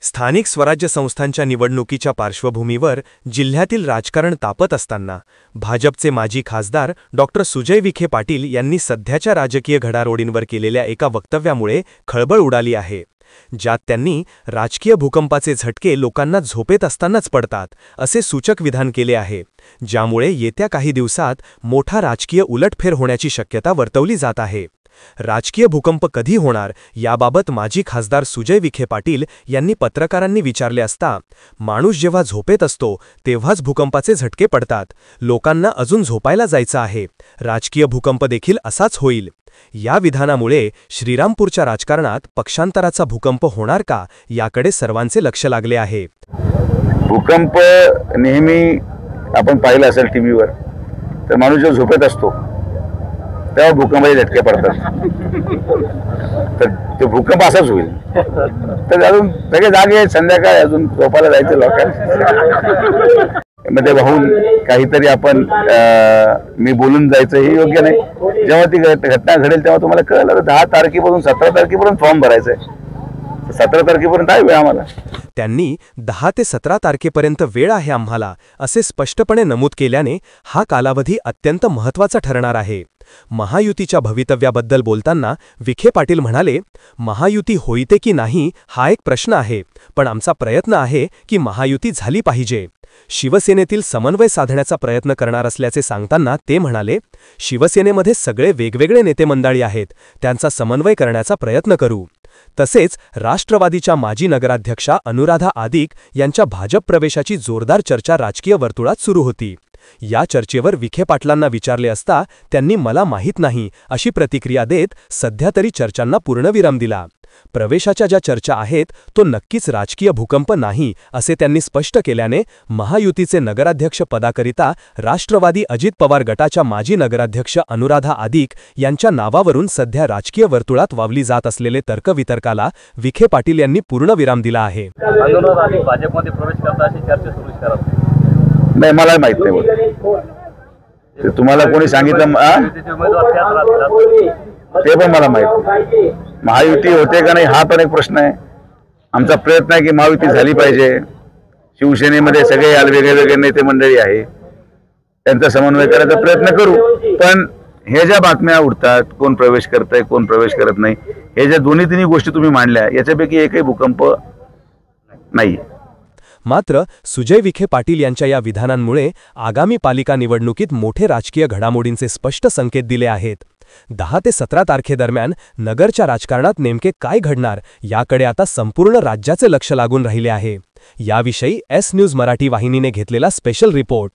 स्थानिक स्वराज्य संस्थांच्या निवडणुकीच्या पार्श्वभूमीवर जिल्ह्यातील राजकारण तापत असताना भाजपचे माजी खासदार डॉ. सुजय विखे पाटील यांनी सध्याच्या राजकीय घडामोडींवर केलेल्या एका वक्तव्यामुळे खळबळ उडाली आहे, ज्यात त्यांनी राजकीय भूकंपाचे झटके लोकांना झोपेत असतानाच पडतात असे सूचक विधान केले आहे, ज्यामुळे येत्या काही दिवसात मोठा राजकीय उलटफेर होण्याची शक्यता वर्तवली जात आहे। राजकीय भूकंप कधी होणार याबाबत माजी खासदार सुजय विखे पाटील यांनी पत्रकारांनी विचारले असता, माणूस जेव्हा झोपेत असतो तेव्हाच भूकंपाचे झटके पडतात, लोकांना अजून झोपायला जायचं आहे, राजकीय भूकंप देखील असाच होईल। या विधानामुळे श्रीरामपूरच्या राजकारणात पक्षांतराचा भूकंप होणार का याकडे सर्वांचे लक्ष लागले आहे। भूकंप नेहमी आपण पाहिलं असेल टीव्हीवर, तर माणूस जेव्हा झोपेत असतो तेव्हा भूकंपाचे झटके पडतात, तर ते भूकंप असाच होईल। तर अजून सगळे जागे आहेत, संध्याकाळी अजून झोपायला जायचं लोकांना मध्ये वाहून काहीतरी आपण मी बोलून जायचं हे योग्य नाही। जेव्हा ती घटना घडेल तेव्हा तुम्हाला कळलं, 10 तारखेपासून 17 तारखेपर्यंत फॉर्म भरायचा आहे, 17 तारखेपर्यंत आहे वेळ आम्हाला। त्यांनी 10 ते 17 तारखेपर्यंत वेळ आहे आम्हाला असे स्पष्टपणे नमूद केल्याने हा कालावधी अत्यंत महत्त्वाचा ठरणार आहे। महायुतीच्या भवितव्याबद्दल बोलताना विखे पाटील म्हणाले, महायुती होईते की नाही हा एक प्रश्न आहे, पण आमचा प्रयत्न आहे की महायुती झाली पाहिजे। शिवसेनेतील समन्वय साधण्याचा प्रयत्न करणार असल्याचे सांगताना ते म्हणाले, शिवसेनेमध्ये सगळे वेगवेगळे नेते मंडळी आहेत, त्यांचा समन्वय करण्याचा प्रयत्न करू। तसेच राष्ट्रवादीच्या माजी नगराध्यक्षा अनुराधा आदिक यांच्या भाजप प्रवेशाची जोरदार चर्चा राजकीय वर्तुळात सुरू होती। या चर्चेवर विखे पाटलांना विचारले असता त्यांनी मला माहीत नाही अशी प्रतिक्रिया देत सध्या तरी चर्चांना पूर्णविराम दिला। प्रवेशाच्या ज्या चर्चा आहेत तो नक्कीच राजकीय भूकंप नाही असे त्यांनी स्पष्ट केल्याने महायुतीचे नगराध्यक्ष पदाकरिता राष्ट्रवादी अजित पवार गटाच्या माजी नगराध्यक्ष अनुराधा आदिक यांच्या नावावरून सध्या राजकीय वर्तुळात वावली जात असलेले तर्कवितर्काला विखे पाटील यांनी पूर्णविराम दिला आहे। अनुराधा आदिक भाजपमध्ये प्रवेश करता अशी चर्चा सुरू करतात। नाही, मला माहित नाही, तुम्हाला कोणी सांगितलं ते पण मला माहित नाही। महायुती होते का नाही हा पण एक प्रश्न आहे। आमचा प्रयत्न आहे की महायुती झाली पाहिजे। शिवसेनेमध्ये सगळे वेगळे वेगळे नेते मंडळी आहे, त्यांचा समन्वय करायचा प्रयत्न करू। पण हे ज्या बातम्या उडतात, कोण प्रवेश करतंय कोण प्रवेश करत नाही, हे ज्या दोन्ही तिन्ही गोष्टी तुम्ही मांडल्या याच्यापैकी एकही भूकंप नाही। मात्र सुजय विखे पाटील यांच्या या विधानांमुळे आगामी पालिका निवडणुकीत मोठे राजकीय घडामोडींचे स्पष्ट संकेत दिले आहेत। 10 ते 17 तारखेदरम्यान नगरच्या राजकारणात नेमके काय घडणार याकडे आता संपूर्ण राज्याचे लक्ष लागून राहिले आहे। याविषयी एस न्यूज मराठी वाहिनीने घेतलेला स्पेशल रिपोर्ट।